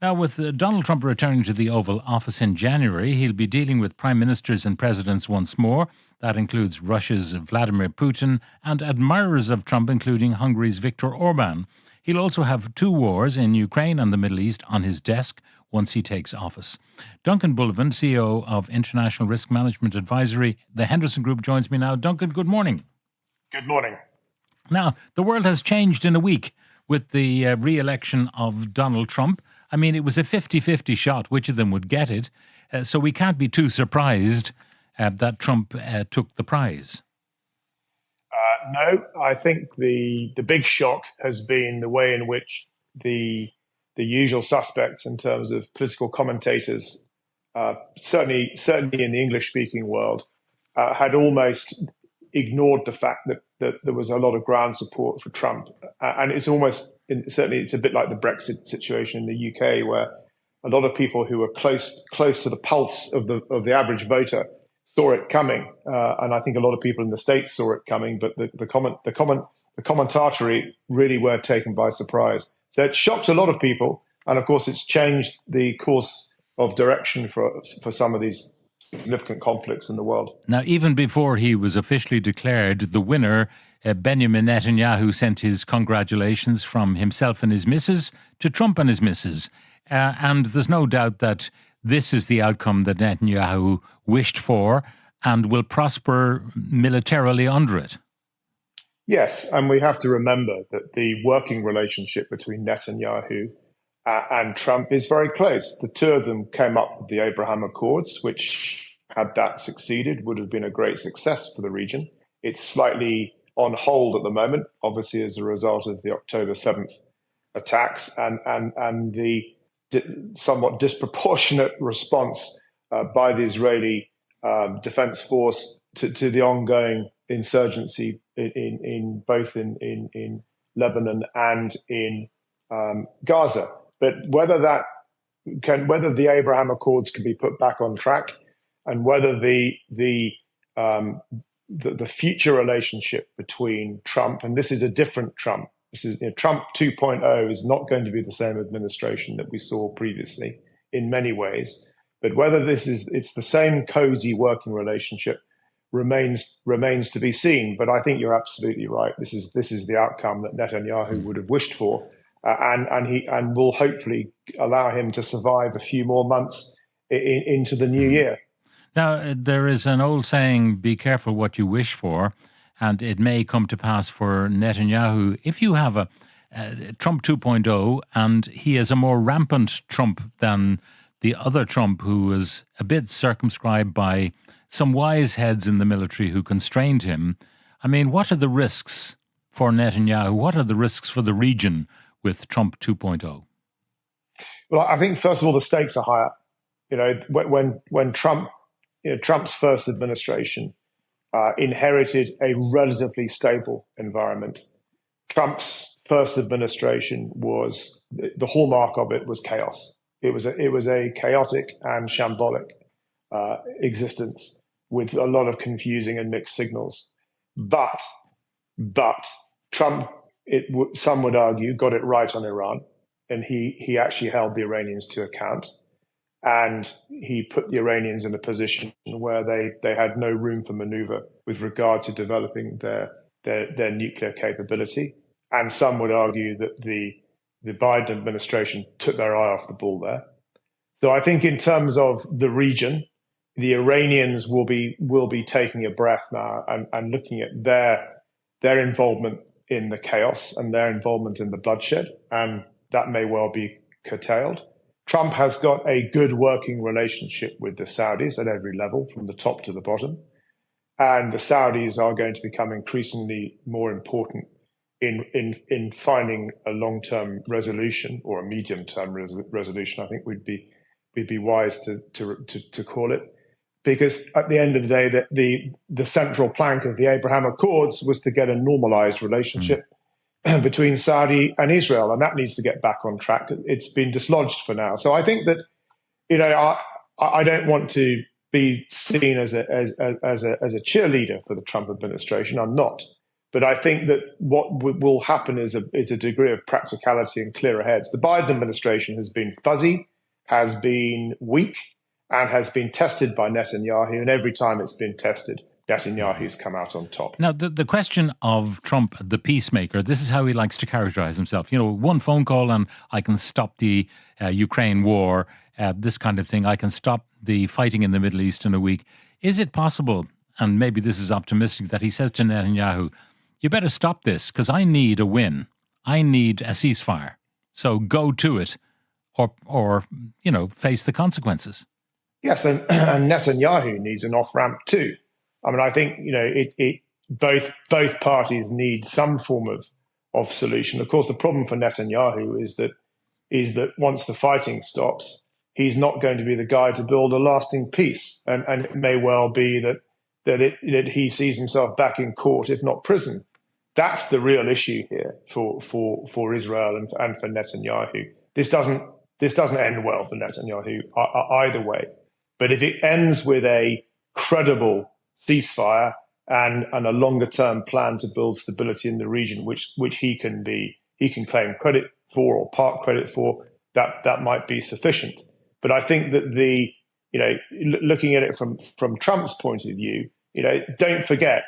Now, with Donald Trump returning to the Oval Office in January, he'll be dealing with prime ministers and presidents once more. That includes Russia's Vladimir Putin and admirers of Trump, including Hungary's Viktor Orban. He'll also have two wars in Ukraine and the Middle East on his desk once he takes office. Duncan Bullivant, CEO of International Risk Management Advisory, the Henderson Group, joins me now. Duncan, good morning. Good morning. Now, the world has changed in a week with the re-election of Donald Trump. I mean, it was a 50-50 shot which of them would get it. So we can't be too surprised that Trump took the prize. No, I think the big shock has been the way in which the usual suspects in terms of political commentators, certainly in the English-speaking world, had almost ignored the fact that there was a lot of ground support for Trump. And it's almost, certainly it's a bit like the Brexit situation in the UK, where a lot of people who were close to the pulse of the average voter saw it coming. And I think a lot of people in the States saw it coming, but the commentatory really were taken by surprise. So it shocked a lot of people. And of course, it's changed the course of direction for some of these significant conflicts in the world. Now, even before he was officially declared the winner, Bejamin Netanyahu sent his congratulations from himself and his missus to Trump and his missus. And there's no doubt that this is the outcome that Netanyahu wished for and will prosper militarily under it. Yes, and we have to remember that the working relationship between Netanyahu and Trump is very close. The two of them came up with the Abraham Accords, which, had that succeeded, would have been a great success for the region. It's slightly on hold at the moment, obviously as a result of the October 7th attacks and the somewhat disproportionate response by the Israeli Defense Force to the ongoing insurgency in both in Lebanon and in Gaza. But whether the Abraham Accords can be put back on track, and whether the future relationship between Trump, and this is a different Trump, this is Trump 2.0 is not going to be the same administration that we saw previously in many ways, but whether it's the same cozy working relationship remains to be seen. But I think you're absolutely right. This is the outcome that Netanyahu would have wished for, and will hopefully allow him to survive a few more months into the new year. Now, there is an old saying, be careful what you wish for, and it may come to pass for Netanyahu. If you have a Trump 2.0 and he is a more rampant Trump than the other Trump, who was a bit circumscribed by some wise heads in the military who constrained him, I mean, what are the risks for Netanyahu? What are the risks for the region with Trump 2.0? Well, I think, first of all, the stakes are higher. You know, when Trump's first administration inherited a relatively stable environment. Trump's first administration was, the hallmark of it was chaos. It was a chaotic and shambolic existence with a lot of confusing and mixed signals. But Trump, some would argue, got it right on Iran, and he actually held the Iranians to account. And he put the Iranians in a position where they had no room for maneuver with regard to developing their nuclear capability. And some would argue that the Biden administration took their eye off the ball there. So I think in terms of the region, the Iranians will be taking a breath now and looking at their involvement in the chaos and their involvement in the bloodshed, and that may well be curtailed. Trump has got a good working relationship with the Saudis at every level, from the top to the bottom. And the Saudis are going to become increasingly more important in finding a long-term resolution, or a medium-term resolution, I think we'd be wise to call it. Because at the end of the day, the central plank of the Abraham Accords was to get a normalized relationship between Saudi and Israel, and that needs to get back on track. It's been dislodged for now. So I think that, you know, I don't want to be seen as a cheerleader for the Trump administration. I'm not. But I think that what will happen is a degree of practicality and clearer heads. The Biden administration has been fuzzy, has been weak, and has been tested by Netanyahu. And every time it's been tested, Netanyahu's come out on top. Now, the question of Trump, the peacemaker, this is how he likes to characterize himself. You know, one phone call and I can stop the Ukraine war, this kind of thing. I can stop the fighting in the Middle East in a week. Is it possible, and maybe this is optimistic, that he says to Netanyahu, you better stop this because I need a win. I need a ceasefire. So go to it or you know, face the consequences. Yes, and Netanyahu needs an off-ramp too. I mean, I think, you know, both parties need some form of solution. Of course, the problem for Netanyahu is that once the fighting stops, he's not going to be the guy to build a lasting peace. And it may well be that he sees himself back in court, if not prison. That's the real issue here for Israel and for Netanyahu. This doesn't end well for Netanyahu either way. But if it ends with a credible ceasefire and a longer term plan to build stability in the region, which he can claim credit for or part credit for, that might be sufficient. But I think that looking at it from Trump's point of view, you know, don't forget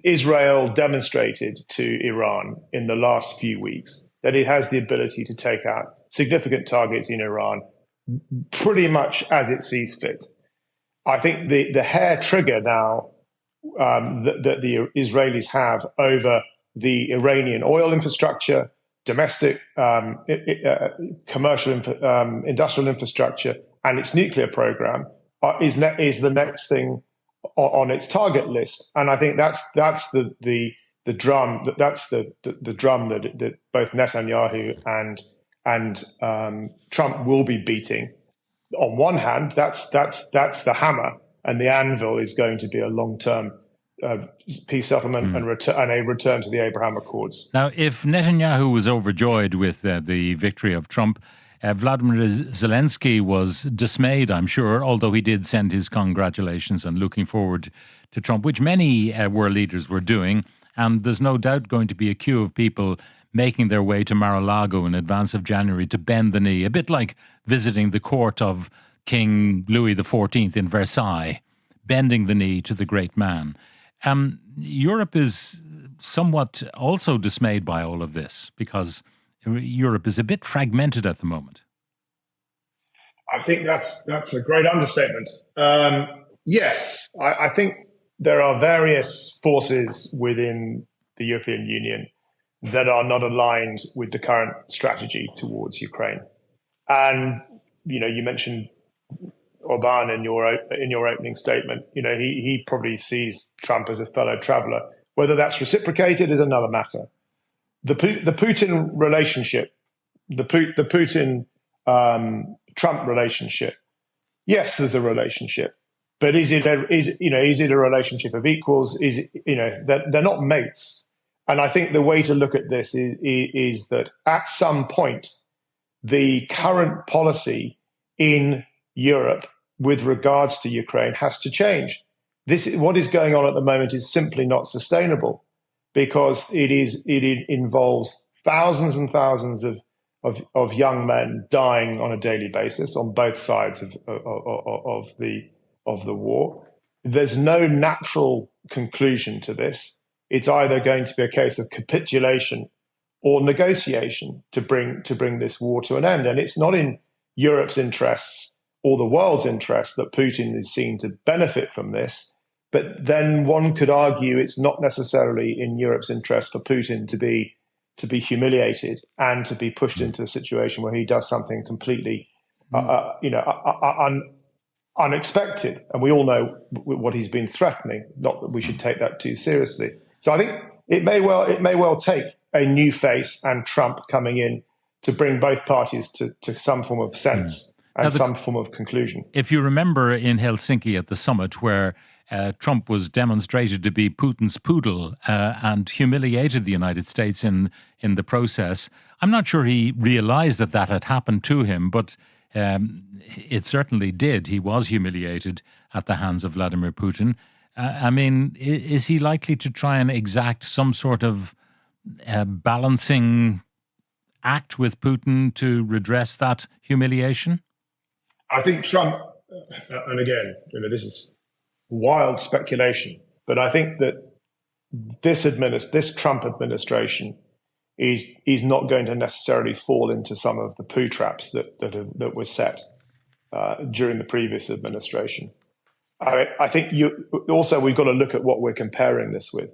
Israel demonstrated to Iran in the last few weeks that it has the ability to take out significant targets in Iran pretty much as it sees fit. I think the hair trigger now that the Israelis have over the Iranian oil infrastructure, domestic commercial industrial infrastructure, and its nuclear program is the next thing on its target list. And I think that's the drum that both Netanyahu and Trump will be beating. On one hand, that's the hammer, and the anvil is going to be a long-term peace settlement and a return to the Abraham Accords. Now, if Netanyahu was overjoyed with the victory of Trump, Vladimir Zelensky was dismayed, I'm sure, although he did send his congratulations and looking forward to Trump, which many world leaders were doing. And there's no doubt going to be a queue of people making their way to Mar-a-Lago in advance of January to bend the knee, a bit like visiting the court of King Louis XIV in Versailles, bending the knee to the great man. Europe is somewhat also dismayed by all of this because Europe is a bit fragmented at the moment. I think that's a great understatement. Yes, I think there are various forces within the European Union that are not aligned with the current strategy towards Ukraine. And, you know, you mentioned Orban in your opening statement. You know, he probably sees Trump as a fellow traveler. Whether that's reciprocated is another matter. The Putin relationship, the Putin Trump relationship. Yes, there's a relationship, but is it a relationship of equals? They're not mates. And I think the way to look at this is that at some point, the current policy in Europe with regards to Ukraine has to change. What is going on at the moment is simply not sustainable, because it involves thousands and thousands of young men dying on a daily basis on both sides of the war. There's no natural conclusion to this. It's either going to be a case of capitulation or negotiation to bring this war to an end. And it's not in Europe's interests or the world's interests that Putin is seen to benefit from this. But then one could argue it's not necessarily in Europe's interest for Putin to be humiliated and to be pushed into a situation where he does something completely, unexpected. And we all know what he's been threatening. Not that we should take that too seriously. So I think it may well take a new face and Trump coming in to bring both parties to some form of sense and some form of conclusion. If you remember in Helsinki at the summit where Trump was demonstrated to be Putin's poodle and humiliated the United States in the process, I'm not sure he realized that had happened to him, but it certainly did. He was humiliated at the hands of Vladimir Putin. I mean, is he likely to try and exact some sort of balancing act with Putin to redress that humiliation? I think Trump, and again, this is wild speculation, but I think that this Trump administration is not going to necessarily fall into some of the poo traps that were set during the previous administration. I think we've got to look at what we're comparing this with.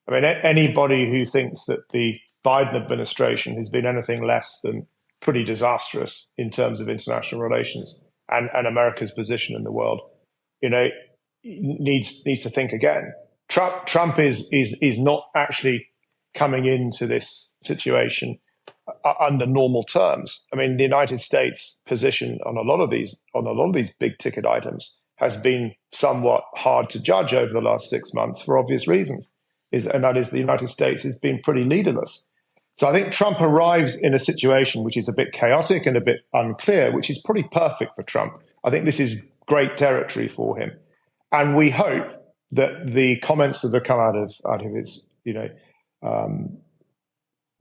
I mean, anybody who thinks that the Biden administration has been anything less than pretty disastrous in terms of international relations and America's position in the world, needs to think again. Trump is not actually coming into this situation under normal terms. I mean, the United States position on a lot of these big ticket items has been somewhat hard to judge over the last 6 months for obvious reasons. And that is the United States has been pretty leaderless. So I think Trump arrives in a situation which is a bit chaotic and a bit unclear, which is pretty perfect for Trump. I think this is great territory for him. And we hope that the comments that have come out of his,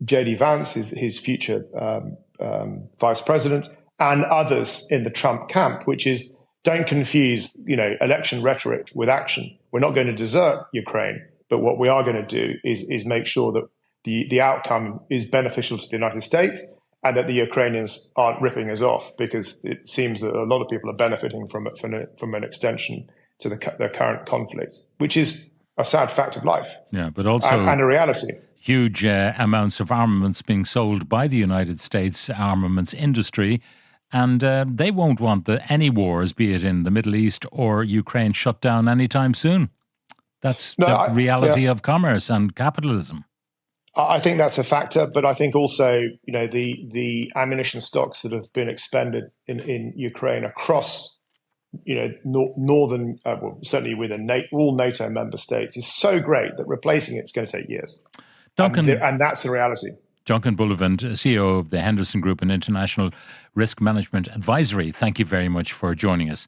J.D. Vance, his future vice president, and others in the Trump camp, which is don't confuse, election rhetoric with action. We're not going to desert Ukraine, but what we are going to do is make sure that the outcome is beneficial to the United States and that the Ukrainians aren't ripping us off, because it seems that a lot of people are benefiting from an extension to the current conflict, which is a sad fact of life. Yeah, but also and a reality. Huge amounts of armaments being sold by the United States armaments industry, and they won't want any wars, be it in the Middle East or Ukraine, shut down anytime soon. That's the reality of commerce and capitalism. I think that's a factor, but I think also, the ammunition stocks that have been expended in Ukraine across, northern, certainly within all NATO member states, is so great that replacing it's going to take years. Duncan, and that's the reality. Duncan Bullivant, CEO of the Henderson Group and International Risk Management Advisory, thank you very much for joining us.